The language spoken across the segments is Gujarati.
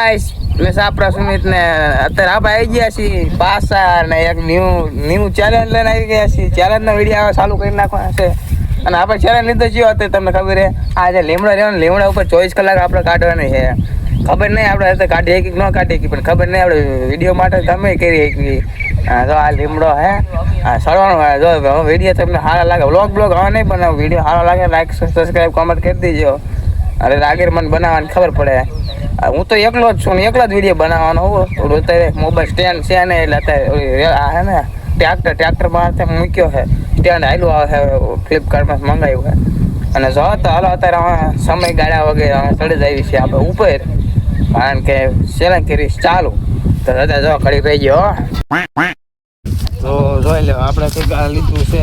ગાઈસ મેં આપણા સુમિત ને અત્યારે આપણે આવી ગયા છીએ પાછા ને એક ન્યૂ ચેલેન્જ લઈને આવી ગયા છીએ. ચેલેન્જનો વિડીયો ચાલુ કરી નાખવાનો છે અને આપણે ચેલેન્જ લીધો છીએ અત્યારે તમને ખબર છે આ જે લીમડો રહેવાનો લીમડા ઉપર 24 કલાક આપણે કાઢવાની છે. ખબર નહીં આપણે અત્યારે કાઢીએ કે ન કાઢીએ પણ ખબર નહીં આપણે વિડીયો માટે તમે કરી શકીએ. જો આ લીમડો હે સળવાનો જો વિડીયો તમને સારા લાગે બ્લોગ હવે નહીં બનાવો વિડીયો સારો લાગે લાઈક સબસ્ક્રાઈબ કોમેન્ટ કરી દેજો. અરે આગળ મને બનાવવાની ખબર પડે. હું તો એકલો જ છું ને એકલા જ વિડીયો બનાવવાનો હોઉં થોડું અત્યારે મોબાઈલ સ્ટેન્ડ છે ને એટલે અત્યારે આ હે ને ટ્રેક્ટરમાં મૂક્યો છે સ્ટેન્ડ હાલું આવે છે ફ્લિપકાર્ટમાં મંગાવ્યું છે અને જો તો હાલો અત્યારે સમય ગાળ્યા વગેરે ચડી જાય છે આપણે ઉપર કારણ કે ચેલેન્જ કરીશ ચાલુ તો દાદા જો ખડી રહી ગયો. તો જોઈ લો આપણે કંઈક લીધું છે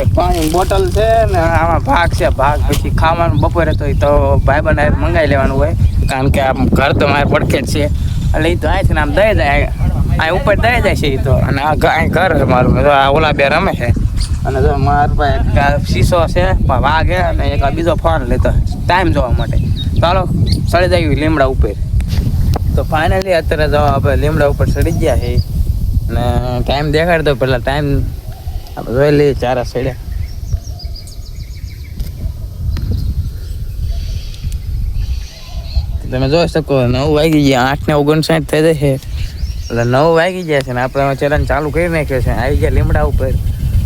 એક પાણી બોટલ છે ને આમાં ભાગ છે ભાગ પછી ખાવાનું બપોરે તો ભાઈબંધ મંગાવી લેવાનું હોય કારણ કે આમ ઘર તો મારે પડખે જ છે એટલે એ તો આ છે ને આમ દઈ જાય આ ઉપર દઈ જાય છે એ તો અને આ ઘર છે મારું આ ઓલા બે રમે છે અને જો મારા પાસે શીશો છે વાઘ છે અને એક બીજો ફોન લેતો ટાઈમ જોવા માટે. ચાલો ચડી જાય લીમડા ઉપર. તો ફાઇનલી અત્યારે જો આપણે લીમડા ઉપર ચડી ગયા છે અને ટાઈમ દેખાડી દો પહેલાં ટાઈમ આપણે જોઈ લઈએ ચારા સડ્યા. તમે જોઈ શકો 9 વાગી ગયા 8:59 થઈ જશે એટલે 9 વાગી ગયા છે ને આપણે ચેલેન્જ ચાલુ કરી નાખ્યો છે. આવી ગયા લીમડા ઉપર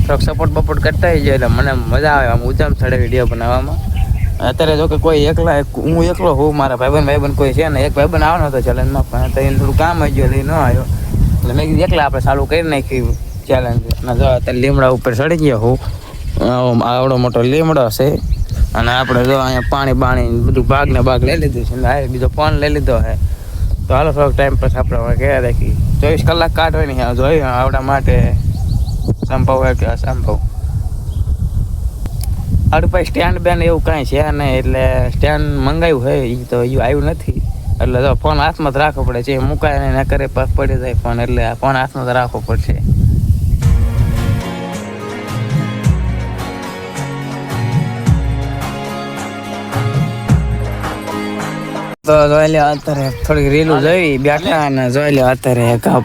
થોડોક સપોર્ટ બપોર્ટ કરતા જાય એટલે મને મજા આવે આમ ઉજામ ચડે વિડીયો બનાવવામાં. અત્યારે જો કે કોઈ એકલા હું એકલો હોઉં મારા ભાઈબંધ કોઈ છે ને એક ભાઈબંધ આવવાનો હતો ચેલેન્જમાં પણ તો એને થોડું કામ આવી ગયું એટલે ન આવ્યો એટલે મેં કીધું એકલા આપણે ચાલુ કરી નાખ્યું ચેલેન્જ. અને જો અત્યારે લીમડા ઉપર ચડી ગયા હું આવડો મોટો લીમડો છે અને આપણે જો અહીંયા પાણી બધું ભાગ લઈ લીધું છે એટલે બીજો ફોન લઈ લીધો છે. તો હાલો થોડોક ટાઈમ પછી આપણે ગયા રાખી 24 કલાક કાઢવાની જોઈ આવડા માટે સંભવ હોય કે અસંભવ. આપણી પાસે સ્ટેન્ડ બેન એવું કાંઈ છે નહીં એટલે સ્ટેન્ડ મંગાવ્યું હોય એ તો એ આવ્યું નથી એટલે તો ફોન હાથમાં જ રાખવો પડે છે મુકાય ને કરે પડી જાય ફોન એટલે ફોન હાથમાં જ રાખવો પડશે. તો જોઈ લે અત્યારે થોડીક રીલું જોઈ બેઠા અને જોઈ લે અત્યારે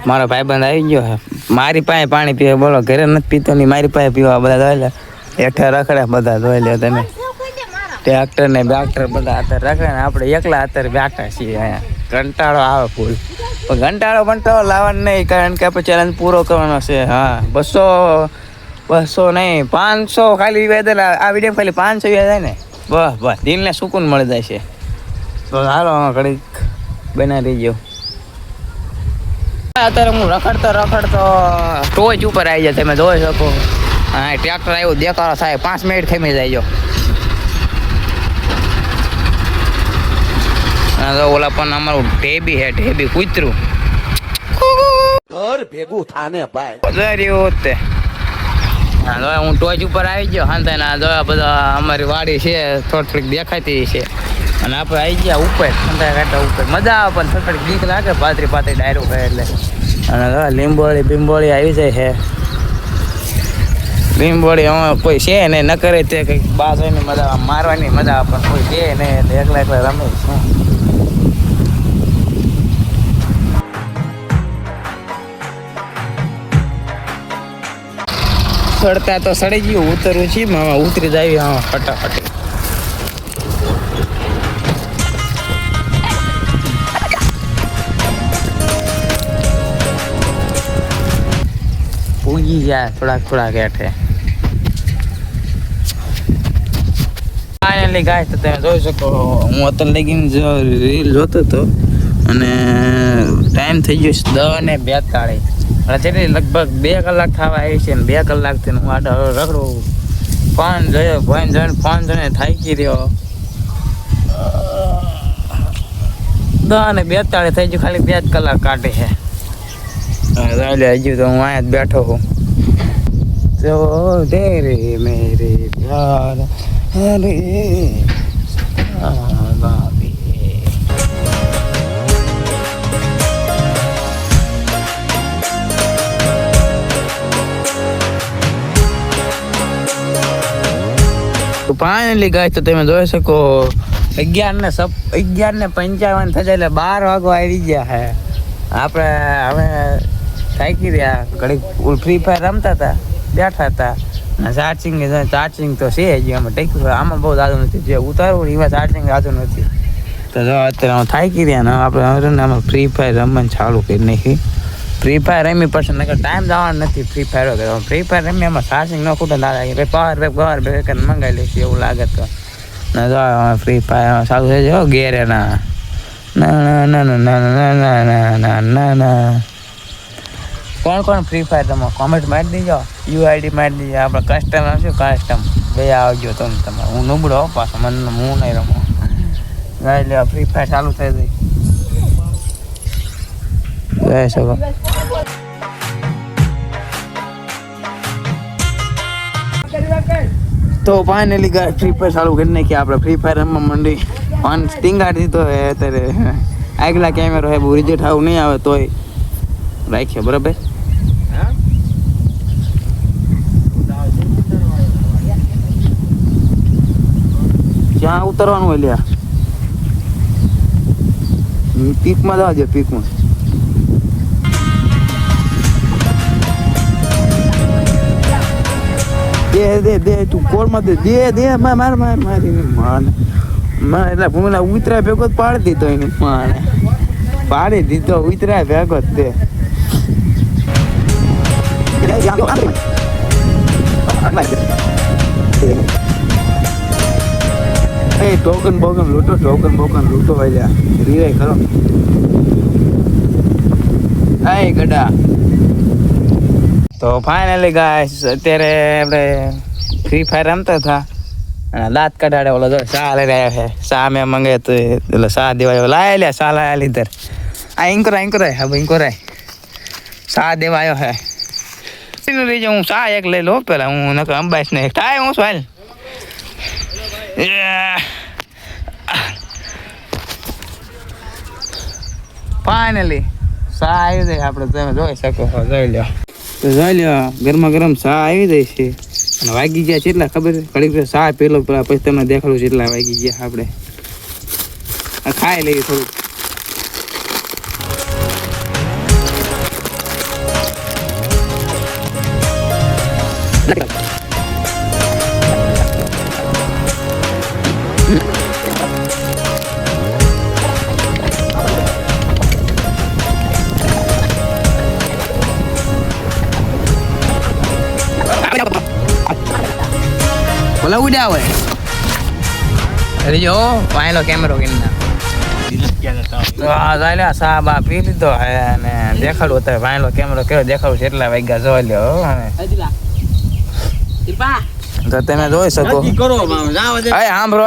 મારો ભાઈબંધ આવી ગયો છે મારી પાસે પાણી પીવે બોલો ઘરે નથી પીતો નહીં મારી પાસે પીવા બધા જોઈ લે હેઠે રખડે બધા જોઈ લે તમે ટ્રેક્ટર ને બેક્ટર બધા અત્યારે રખડે ને આપણે એકલા અત્યારે બેઠા છીએ અહીંયા કંટાળો આવે ફૂલ પણ કંટાળો લાવવાનો નહીં કારણ કે આપણે ચેલેન્જ પૂરો કરવાનો છે. હા 200 નહીં 500 ખાલી વેદે આ વિડીયો ખાલી 500 જાય ને બસ દિલને સુકૂન મળી જાય છે. તો હાલો ઘડીક બનાવી ગયો. અત્યારે હું રખડતો ટોચ ઉપર આવી જાય તમે જોઈ શકો. હા ટ્રેક્ટર આવ્યું દેખાડો થાય 5 મિનિટ ખેમી જાય. ઓલા પણ અમારું ઢેબી કૂતરું ઘર ભેગું થાને ભાઈ તે હું ટોચ ઉપર આવી ગયો હા ના જોયા બધા અમારી વાડી છે થોડીક દેખાતી છે અને આપણે આવી ગયા ઉપર કાંટા ઉપર મજા આવે પણ થોડીક બીક લાગે પાતળી ડાયરો હોય એટલે. અને લીંબોળી આવી જાય છે લીંબોળી હવે કોઈ છે ને ન કરે તે કંઈક બાસ હોય ને મજા મારવાની મજા આવે પણ કોઈ છે ને એટલે એકલા રમે છે. ચડતા તો સડી ગયું ઉતરવું છે ઉતરી જાય ફટાફટ. ઉગી જાય થોડાક હેઠે. ફાઇનલી ગાય તો તમે જોઈ શકો હું અત્યારે લગીને રીલ જોતો હતો અને ટાઈમ થઈ ગયો 10:42 એટલે લગભગ 2 કલાક થવા આવી છે ને 2 કલાકથી હું આડો રખડું ફોન જોયો ફોન જોઈને થાકી રહ્યો. 10:42 થઈ ગયું ખાલી 2 જ કલાક કાઢી છે. હજુ તો હું અહીંયા જ બેઠો હું તો તેરે મેરે પ્યાર હરે ફાઇનલી ગાય તો તમે જોઈ શકો 11:55 થઈ જાય એટલે 12 વાગવા આવી ગયા હે. આપણે હવે થાકી રહ્યા, ઘડીક ફ્રી ફાયર રમતા હતા, બેઠા હતા. ચાર્જિંગ તો છે જ અમે ટેક્યું, આમાં બહુ દાદું નથી, જે ઉતારવું એમાં ચાર્જિંગ દાદું નથી. તો જો અત્યારે થાકી રહ્યા ને આપણે આમાં ફ્રી ફાયર રમવાનું ચાલુ કરી નાખી. ફ્રી ફાયર રમી પછી નકર ટાઈમ જવાનો નથી. ફ્રી ફાયર રમી એમાં ચાર્જિંગ ન ખૂટે દાદા પાવર બેક મંગાવી લઈશું એવું લાગે તો. ના જો ફ્રી ફાયર ચાલુ થઈ જાય ગેર ના ના ના ના ના ના ના ના ના ના. કોણ ફ્રી ફાયર તમે કોમેન્ટ મારી દીજો, યુઆઈડી મારી દીજો. આપણે કસ્ટમ આવશું, કસ્ટમ બે આવજો તમે. હું નબળો પાછો, મને હું નહીં રમો. ગાઈ લે ફ્રી ફાયર ચાલુ થઈ જાય. જય શકો. તો ફાઇનલી ફ્રી ફાયર ચાલુ કરી નાખી. આપણે ફ્રી ફાયર રમવા માંડી. ફોન સ્ટિંગાડી દીધો હે અત્યારે. આગલા કેમેરો હે, બહુ રિઝલ્ટ આવું નહીં આવે તોય રાખ્યો બરાબર. ક્યાં ઉતરવાનું હોય લ્યા? પીકમાં જવા પીકમાં. દે તું કોરમાં દે મારી એટલે ભૂલા ઉતરાય ભેગો જ પાડી દીધો એને. મારે પાડી દીધો ઉતરાય ભેગો જ તે. ટોકન બોકન લૂંટો ભાઈ, રીવાય કરો. હાય ગડા. તો ફાઇનલી ગાઈસ અત્યારે આપણે ફ્રી ફાયર રમતા હતા અને દાંત કઢાડે. ઓલો જો શા લઈ રહ્યા છે, શા મેં મંગે તો એટલે શા દેવાયો લાય લે. શા લાયા લીધર આ ઇન્કોરાય હવે ઇન્કોરાય શા દેવાયો હે. લઈ જાઉં હું શા એક લઈ લો પેલા. હું નકર અંબાઈશ ને થાય હું શું હાલ. ફાઇનલી શા આવી જાય. આપણે તમે જોઈ શકો છો, જોઈ લો. તો જોઈ લો ગરમા શા આવી જાય છે. અને વાગી ગયા કેટલા ખબર? ઘડીક શા પેલો પછી તમને દેખાડું કેટલા વાગી ગયા. આપણે ખાઈ લઈએ થોડુંક. બોલા ઉડ્યા હોય અરે જો વાયલો કેમેરો કિન્ના તો આ જાયલા સાબા પી લીધો હે અને દેખાડું અત્યારે વાયલો કેમેરો કેવો દેખાડું છે એટલા વાગ્યા જોઈ લ્યો હવે. તો તમે જોઈ શકો. સાંભળો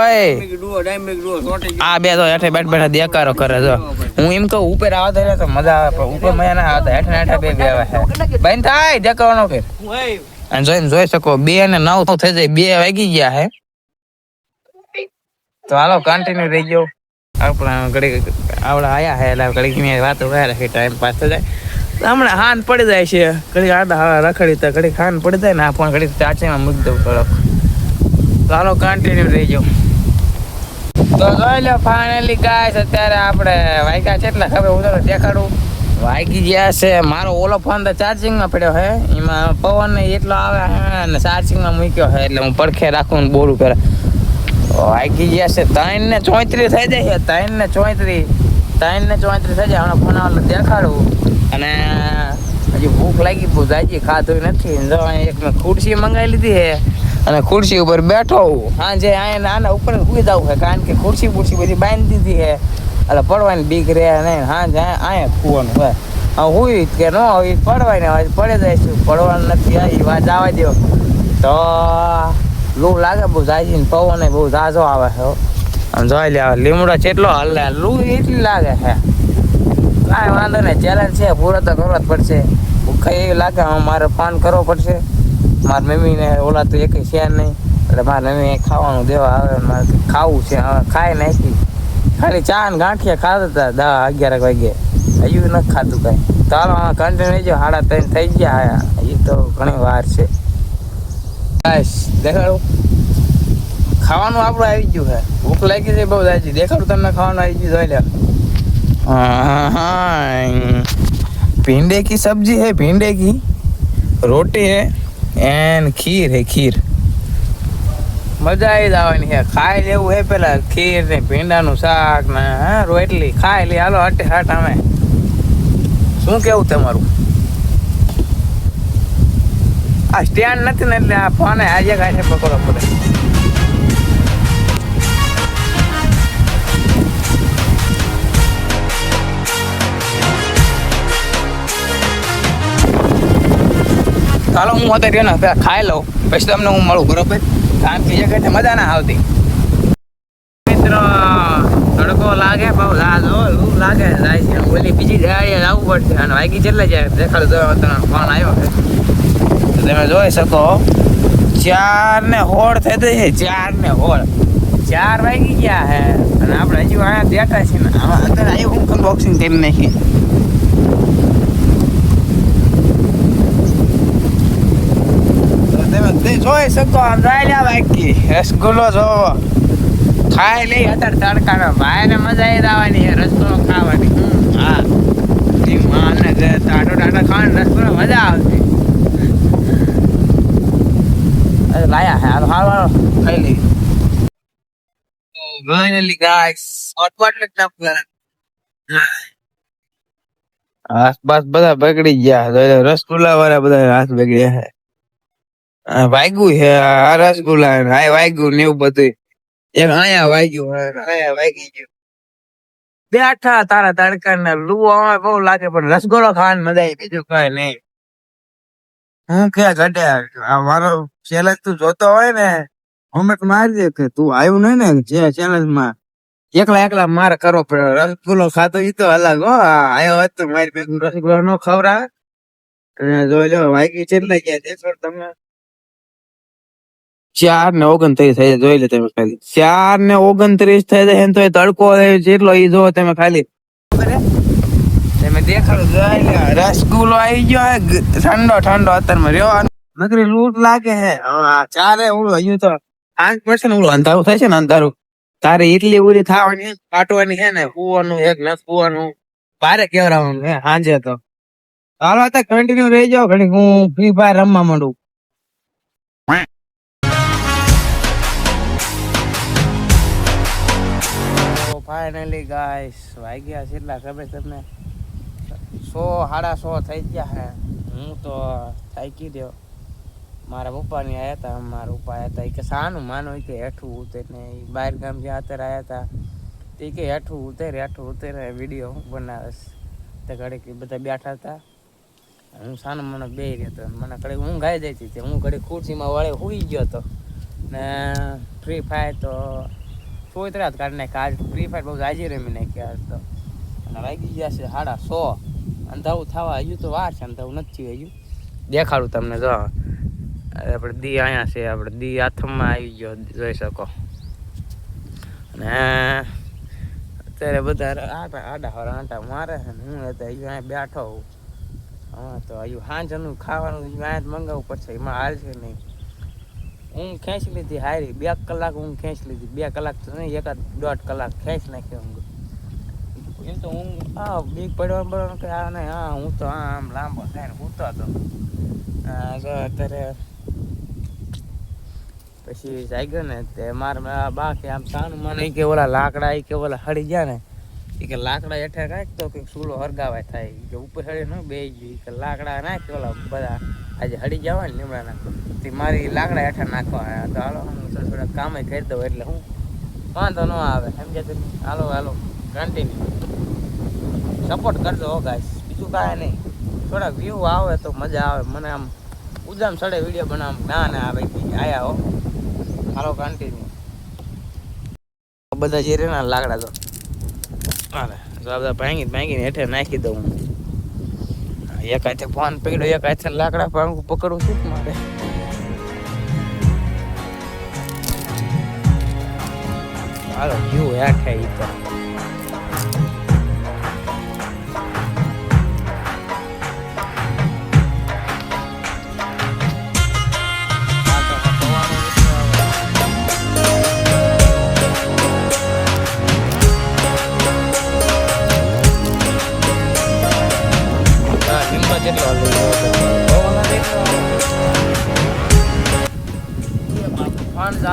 આ બે તો હેઠે બેઠા દેકારો કરે. જો હું એમ કહું ઉપર આવતા તો મજા આવે, પણ ઉપર મજા ના આવતા. હેઠે બે આવે છે બંધ થાય દેખાવાનો ફેર. અને જોઈ શકો 2 ને 9 થઈ જાય, 2 વાગી ગયા હે. તો હાલો કન્ટિન્યુ રહી ગયો. આપણા ઘડી આવડા આયા હે એટલે ઘડી મેં વાતો કર્યા રાખી, ટાઈમ પાસ થઈ જાય. હમણાં હાન પડી જાય છે, ઘડી આડા હવા રખડી તો ઘડી હાન પડી જાય ને આ ફોન ઘડી ચાર્જિંગમાં મૂકી દઉં થોડોક. તો હાલો કન્ટિન્યુ રહી ગયો. તો જોઈ લો ફાઇનલી ગાઈસ અત્યારે આપણે વાગ્યા છે એટલા ખબર હું તો દેખાડું. વાગી ગયા છે. મારો ઓલો ફોન તો ચાર્જિંગમાં પડ્યો હે, એમાં પવન એટલો આવે હે અને ચાર્જિંગમાં મૂક્યો હે એટલે હું પડખે રાખું ને બોલું કરે. વાગી ગયા છે 3:34 થઈ જાય છે. 3:34 થઈ જાય. હમણાં ફોન આવે દેખાડું. અને હજી ભૂખ લાગી બહુ જાજી, ખાધું નથી. જો એક મેં ખુરશી મંગાવી લીધી છે અને ખુરશી ઉપર બેઠો હું. સાંજે આના ઉપર સુઈ જવું છે કારણ કે ખુરશી બધી બાંધી દીધી છે એટલે પડવાની બીક રહે નહીં. સાંજે અહીંયા ખુવાનું હોય. હોય કે ન હોય પડવાય ને પડે જાય છે, પડવાનું નથી. એ વાત જવા દો. તો લૂ લાગે બહુ જાજી ને પવન બહુ ઝાઝો આવે છે. આમ જોઈ લે લીમડો કેટલો હલે, લૂ એટલી લાગે છે. કાંઈ વાંધો નહીં, ચેલેન્જ છે પૂરો તો કરવો જ પડશે. ભૂખ એવી લાગે મારે ફોન કરવો પડશે. મારી મમ્મીને ઓલા તો એક છે નહીં એટલે મારી મમ્મી ખાવાનું દેવા આવે. મારે ખાવું છે, હવે ખાઈ નાખી. ખાલી ચા ને ગાંઠિયા ખાતા હતા 10-11 વાગે, હજુ નથી ખાધું કાંઈ. તો હાલો કન્ટિન્યુ જો 3:30 થઈ ગયા. એ તો ઘણી વાર છે. બસ દેખાડું ખાવાનું આપણું આવી ગયું છે. ભૂખ લાગી છે બહુ દાજી. દેખાડું તમને ખાવાનું આવી ગયું જોઈ લે. भींडे की सब्जी है, भींडे की रोटी है एंड खीर है. खीर મજા આવી જવાની છે. ખાઈ લેવું હે પેલા ખીર ને ભીંડાનું શાક ને રોટલી ખાઈ લે. હાલો હટે હટ. અમે શું કેવું તમારું? આ સ્ટેન્ડ નથી ને એટલે આ ફોને આજે કાંઈ પકડવો પડે. ચાલો હું અત્યારે ને પેલા ખાઈ લઉં પછી તમને હું મળું, બરોબર? કારણ કે એ કઈ મજા ના આવતી. મિત્રો તડકો લાગે બહુ લૂ લાગે જાય છે. ઓલી બીજી ગાડીએ જવું પડશે અને વાગી કેટલા જાય દેખાડું તો તમને ફોન આવ્યો છે તો તમે જોઈ શકો 4:16 થઈ ગઈ છે. 4:16 4 વાગી ગયા હે અને આપણે હજુ અહીંયા બેઠા છીએ ને અત્યારે આવ્યું હું અનબોક્સિંગ કરી નાખી. જોઈ શકો આમ જાય લ્યા બાકી રસગુલ્લો જોવો ખાઈ લઈ અત્યારે તડકાનો. ભાઈ ને મજા આવી જવાની છે રસગુલ્લો ખાવાની. હા માને ટાટો ખાવાની રસગુલ્લો મજા આવતી. લાયા હે હાલો હાલો ખાઈ લઈ. ફાઇનલી ગાઈસ આસપાસ બધા બગડી ગયા. રસગુલ્લા વાળા બધા હાથ બગડ્યા છે. વાગ્યું છે આ રસગુલ્લા આ વાગ્યું ને એવું બધું. એક અહીંયા વાગ્યું અહીંયા વાગી ગયું. બેઠા તારા તડકા ને લૂ બહુ લાગે પણ રસગુલ્લો ખાવાની મજા આવી. બીજું કઈ નહીં. હું ક્યાં ઘટ્યા મારો ચેલેન્જ તું જોતો હોય ને કોમેન્ટ મારી દે કે તું આવ્યું નહીં ને જે ચેલેન્જ માં એકલા મારે કરવો પડે. રસગુલ્લો ખાતો ઈ તો અલગ હો. આવ્યો હોત તો મારી ભેગું રસગુલ્લો નો ખવડાવે. જોઈ લો વાગી કેટલા ગયા દેખો તમે. 4:29 થઈ જાય. જોઈ લે તમે ખાલી 4:29 થઈ જાય તો તડકો જેટલો ઈ જો તમે ખાલી તમે દેખાડો. જોઈ લે રસગુલ્લો આવી ગયો ઠંડો અત્યારમાં રહ્યો નકરી લૂટ લાગે હે. ચારે ઓલું હજુ તો 5% ઓલું અંધારું થાય છે ને અંધારું તારે એટલી ઉરી થવાની કાટવાની છે ને કુવાનું એક ન કુવાનું ભારે કેવરાવાનું હે સાંજે તો. હાલો અત્યારે કન્ટિન્યુ રહી જાઓ ઘડી હું ફ્રી ફાયર રમવા માંડું. ફાઇનલી ગાઈસ વાગ્યા કેટલા ખબર તમને 100-150 થઈ ગયા હે. હું તો થાકી ગયો. મારા પપ્પાની આવ્યા હતા. મારા પપ્પા આવ્યા હતા કે સાનું માનો કે હેઠું ઉતરે ને બહાર ગામ જ્યાં અત્યારે આવ્યા હતા તે કે હેઠું ઉતરે વિડીયો હું બનાવીશ. તે ઘડીક બધા બેઠા હતા. હું સાનો મને બે રહ્યો હતો. મને ઘડીક ઊંઘ આવી જતી હતી. હું ઘડીક ખુરશીમાં વળે સુઈ ગયો હતો ને ફ્રી ફાયર તો સોતરાત કાઢી નાખી. આજ ફ્રી ફાયર બહુ જાજી રમી નાખી આજ તો. અને વાગી ગયા છે 150. અંધારું થવા હજુ તો વાર છે. અંધારું નથી હજુ. દેખાડું તમને. જો આપણે દી અહીંયા છે. આપણે દી હાથમાં આવી ગયો જોઈ શકો. અને અત્યારે બધા આડા મારે છે ને હું અહીંયા બેઠો હોઉં. હા તો હજુ સાંજનું ખાવાનું અહીંયા જ મંગાવવું પડશે. એમાં હાલ છે નહીં. ઊંઘ ખેંચી લીધી હારી 2 કલાક ઊંઘ ખેંચી લીધી. 2 કલાક તો નહીં 1.5 કલાક ખેંચી નાખી ઊંઘ. એમ તો ઊંઘ બીક પડવાનું કે આ નહીં. હા હું તો આમ લાંબો થાય ને ઉતો હતો. અત્યારે પછી જાગ્યો ને તે મારા બા કે આમ સાનું મને કે ઓલા લાકડા કે ઓલા હળી ગયા ને એ કે લાકડા હેઠે રાખ તો કંઈક ચૂલો હરગાવાય થાય કે ઉપર હળી ન બે ગયું કે લાકડા નાખ ઓલા બધા આજે હળી જવાય ને લીમડાના તે મારી લાકડા હેઠે નાખવા. તો હાલો હું થોડા કામે કરી દઉં એટલે હું વાંધો ન આવે સમજે તમે. હાલો કન્ટિન્યુ સપોર્ટ કરજો હો ગાઈસ. બીજું કાંઈ નહીં. થોડાક વ્યૂ આવે તો મજા આવે. મને આમ ઉજામ સડે વિડીયો બનાવવા ના આવે આયા હો. હાલો કન્ટિન્યુ. બધા જે રેના લાકડા તો હાલે તો બધા ભાંગીને હેઠે નાખી દઉં. એક હાથે ફોન પકડ્યો એક હાથે લાકડા પકડવું શું મારે. હાલો વ્યૂ હેઠે ઈ તો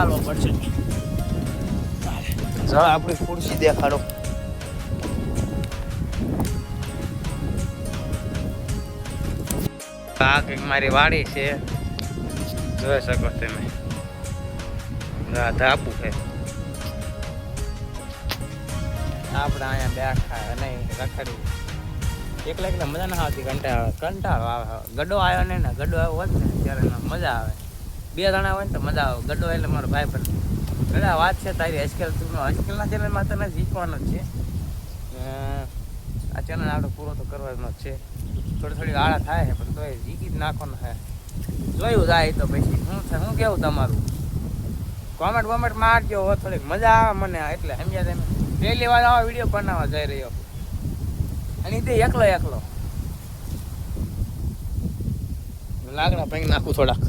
ચાલવો પડશે. જો આપણી ખુરશી દેખાડો. આ કંઈક મારી વાડી છે, જોઈ શકો તમે. ધાબુ છે આપણે અહીંયા બેઠા અને રખડી. એકલા એકલા મજા ના આવતી, કંટાળો આવે. ગડો આવ્યો ને ગડો આવ્યો હોત ને ત્યારે મજા આવે. 2 જણા હોય ને તો મજા આવે. ગડો એટલે મારો ભાઈ પણ ગડા વાત છે તારી. અશ્કેલના ચેનલમાં તને શીખવાનો જ છે. આ ચેનલ આપણે પૂરો તો કરવાનો જ છે. થોડી આળા થાય છે પણ તોય જીકી જ નાખવાનો છે. જોયું જાય તો પછી શું કેવું તમારું? કોમેન્ટ મારજો. થોડીક મજા આવે મને, એટલે સમજ્યા તમે. પહેલી વાર આવા વિડીયો બનાવવા જઈ રહ્યો અને તે એકલો લાકડા ભાંગી નાખું થોડાક.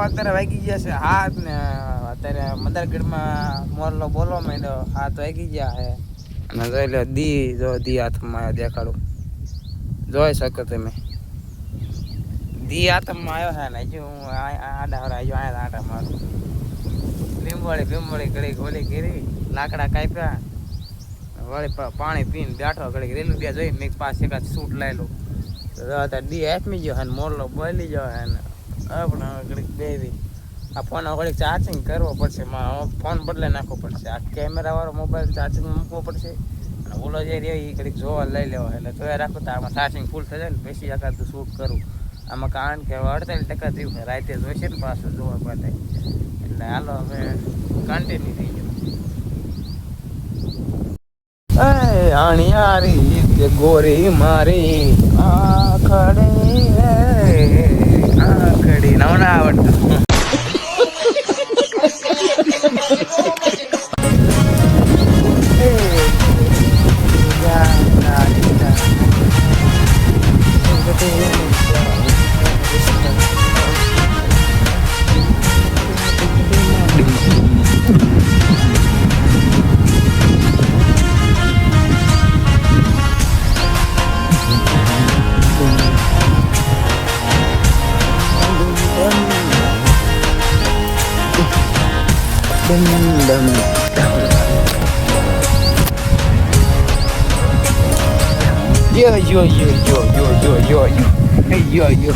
અત્યારે વાગી ગયા છે હાથ ને. અત્યારે મદારગઢમાં મોરલો બોલવા માંડ્યો. હાથ વાગી ગયા છે અને જોઈ લો દી હાથમાં દેખાડું. જોઈ શકો તમે. દી હાથમાં આવ્યો છે ને હજુ હું આડા આટા મારું. લીંબોળી ઘડી ગોળી કરી, લાકડા કાપ્યા, વળી પાણી પીને બેઠો. ઘડી રેલું બે જોઈ મેં પાસે એકાદ સૂટ લઈ લો. અત્યારે દી હાથમી ગયો અને મોરલો બોલી ગયો અને આપણે ઘડીક બેવી. આ ફોન ઘડીક ચાર્જિંગ કરવો પડશે. ફોન બદલે નાખવો પડશે. આ કેમેરાવાળો મોબાઈલ ચાર્જિંગ મૂકવો પડશે અને ઓલો જે રહ્યો એ ઘડીક જોવા લઈ લેવો. એટલે જોયા રાખો તો આમાં ચાર્જિંગ ફૂલ થઈ જાય ને પછી એકાદ શૂટ કરું. આમાં કારણ કે 48% થયું છે. રાતે જોઈશે ને પાછું જોવા માટે. એટલે હાલો હવે કન્ટિન્યુ થઈ ગયો. આણિયારી ગોરી મારી આખડી નવના આવડતું. Yo.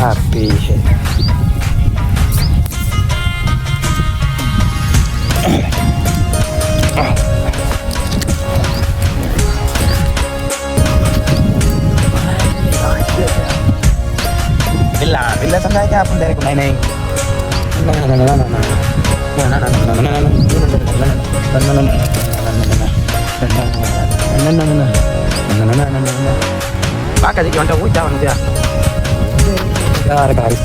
Happy है. Bila sampai aja pun dari kemana ini? Pakai di contoh hujan dia. Garis.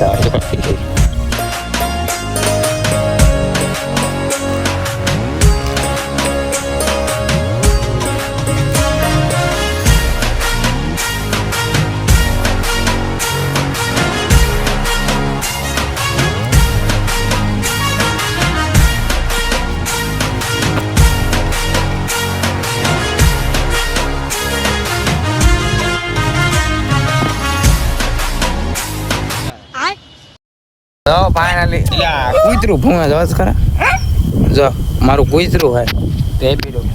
જો ફાઇનલી કૂતરું ભૂંગે જો ખરા. જો મારું કૂતરું હે તે પીડું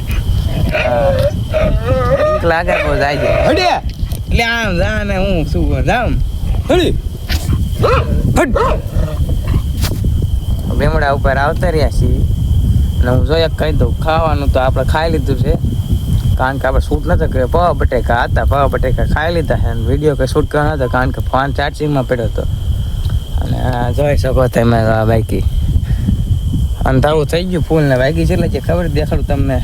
લાગે તો જાય છે. હડે એટલે આમ જા ને હું શું જામ હડી બેમડા ઉપર આવતા રહ્યા છીએ અને હું જો એક કહી દઉં ખાવાનું તો આપણે ખાઈ લીધું છે. કારણ કે આપણે શૂટ નતો કર્યો. પૌવા બટેકા હતા, પૌવા બટેકા ખાઈ લીધા છે અને વિડીયો કંઈ શૂટ કર્યો નતો કારણ કે ફોન ચાર્જિંગમાં પડ્યો હતો. અને જોઈ શકો તમે આ બાઈકી અંધારું થઈ ગયું ફૂલ ને વાગી છે એટલે જે ખબર દેખાડું તમને.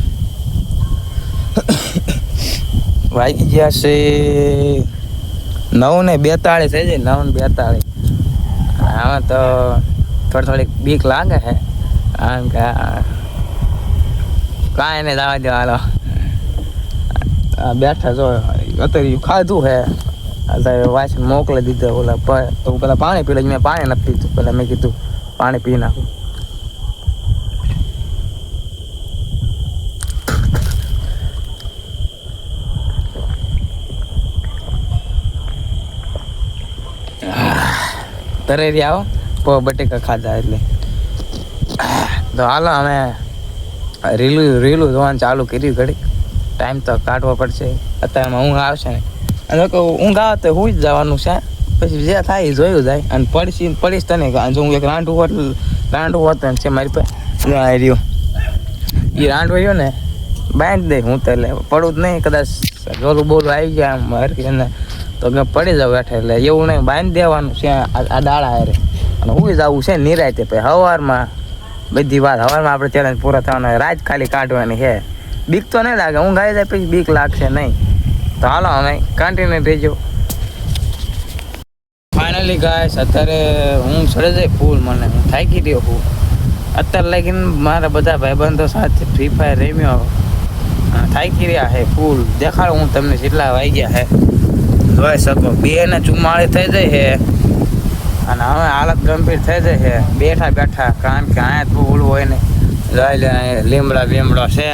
વાગી ગયા છે 9:42 થઈ જાય 9:42. આમાં તો થોડીક બીક લાગે છે કારણ કે કાંઈ ને જવા દો હાલો બેઠા જો અત્યારે ખાધું છે અત્યારે વાસણ મોકલી દીધો ઓલા તો પેલા પાણી પી મેં પાણી નથી પીધું પેલા મેં કીધું પાણી પી નાખું. તરેરી આવો બટેકા ખાધા એટલે તો હાલો અમે રીલું જોવાનું ચાલુ કર્યું ઘડી ટાઈમ તો કાઢવો પડશે અત્યારમાં ઊંઘ આવશે ને અને ઊંઘ આવે તો હું જ જવાનું છે પછી જે થાય એ જોયું જાય અને પડીશ તને જો હું એક રાંડવું હોત છે મારી પાસે રહ્યું એ રાંડવો રહ્યો ને બાંધી દે હું તો એટલે પડું જ નહીં કદાચ જોલું બોલું આવી ગયા મારે તો પડી જાવ બેઠે એટલે એવું નહીં બાંધી દેવાનું છે આ દાડા હારે અને હું જવું છે નિરાયતે પછી સવારમાં બધી વાત સવારમાં આપણે ચેલેન્જ પૂરા થવાનો રાત ખાલી કાઢવાની છે. બીક તો નહીં લાગે ઊંઘ આવી જાય પછી બીક લાગશે નહીં. તો હાલો અમે કન્ટિન્યુ રહેજો. ફાઇનલી ગાઈસ અત્યારે હું ચડે જાય ફૂલ મને હું થાકી રહ્યો હું અત્યારે લાગીને મારા બધા ભાઈબંધો સાથે ફ્રી ફાયર રમ્યો થાકી રહ્યા છે ફૂલ. દેખાડો હું તમને જેટલા વાગ્યા છે જોઈ શકો 2:44 થઈ જાય છે અને હવે હાલત ગંભીર થઈ જાય છે બેઠા બેઠા કારણ કે અહીંયા તો ઓલું હોય ને જોઈ લે લીમડા છે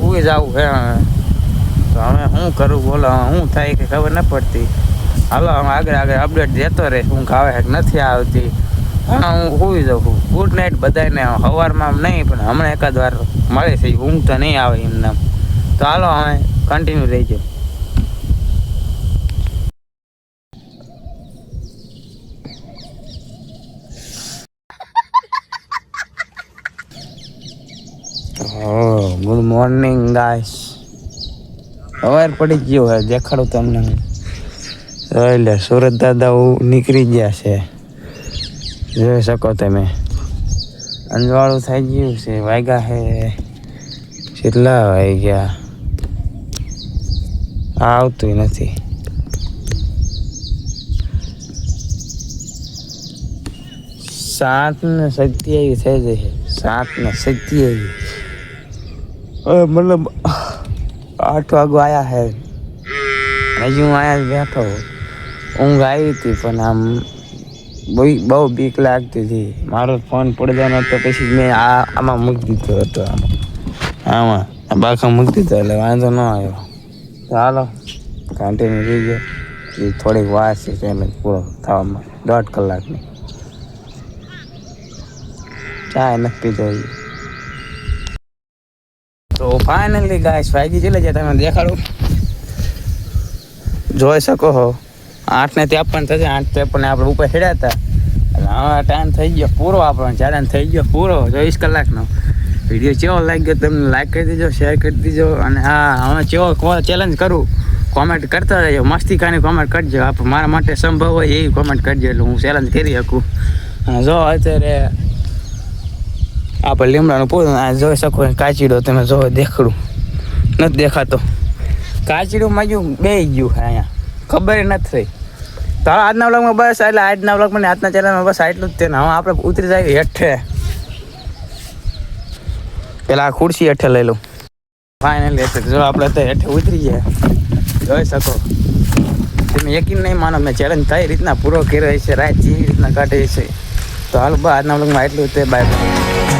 ઉઈ જવું છે તો હવે શું કરું બોલો શું થાય કે ખબર ન પડતી. હાલો હવે આગળ અપડેટ દેતો રહે હું આવે કે નથી આવતી. હા હું સુઈ જાઉં ગુડ નાઇટ બધાને સવારમાં નહીં પણ હમણાં એકાદ વાર મળે છે ઊંઘ તો નહીં આવે એમને. તો હાલો હવે કન્ટિન્યુ રહીજો. Good morning guys. સવાર પડી ગયો હોય દેખાડું તમને એટલે સુરત દાદા નીકળી ગયા છે જોઈ શકો તમે. અંજવાળું થઈ ગયું છે વાગ્યા છે કેટલા વાગ્યા આવતું નથી. 7:27 થઈ જાય છે 7:27 મતલબ 8 વાગવા આવ્યા છે હજી હું અહીંયા બેઠો. ઊંઘ આવી હતી પણ આમ બહુ બીક લાગતી હતી. મારો ફોન પડી જવાનો હતો પછી મેં આમાં મૂકી દીધો હતો આમાં બાકા મૂકી દીધો એટલે વાંધો ન આવ્યો. તો હાલો કન્ટિન્યુ થઈ ગયો એ થોડીક વાર છે ચેલેન્જ પૂરો થવામાં 1.5 કલાકની. ચાય નથી પીધો. તો ફાઇનલી ગાઈસ વાગી ચલે છે તમે દેખાડો જોઈ શકો છો 8:53 થશે 8:53 આપણે ઉપર હેડ્યા હતા એટલે હવે ટાઈમ થઈ ગયો પૂરો આપણો ચેલેન્જ થઈ ગયો પૂરો 24 કલાકનો. વિડીયો કેવો લાગ્યો તમને લાઈક કરી દેજો શેર કરી દેજો અને હા હવે કેવો ચેલેન્જ કરું કોમેન્ટ કરતા રહેજો મસ્તીકાની કોમેન્ટ કરજો આપણે મારા માટે સંભવ હોય એવી કોમેન્ટ કરજો એટલે હું ચેલેન્જ કરી શકું. જો અત્યારે આપણે લીમડાનું પૂરું જોઈ શકો કાચીડો તમે જો દેખાડું નથી દેખાતો કાચીડું માજું બે ગયું અહીંયા ખબર નથી થઈ. તો આજના વ્લોગમાં બસ એટલે આજના વ્લોગમાં આજના ચેનલમાં બસ આટલું જ છે ને હવે આપણે ઉતરી જાય હેઠે પેલા આ ખુરશી હેઠે લઈ લઉં. ફાઇનલી જો આપણે તો હેઠે ઉતરી ગયા જોઈ શકો તમે યકીન નહીં માનો મેં ચેલેન્જ કઈ રીતના પૂરો કર્યો છે રાત જેવી રીતના કાઢી છે. તો હાલ બસ આજના વ્લોગમાં એટલું જ બાય બાય.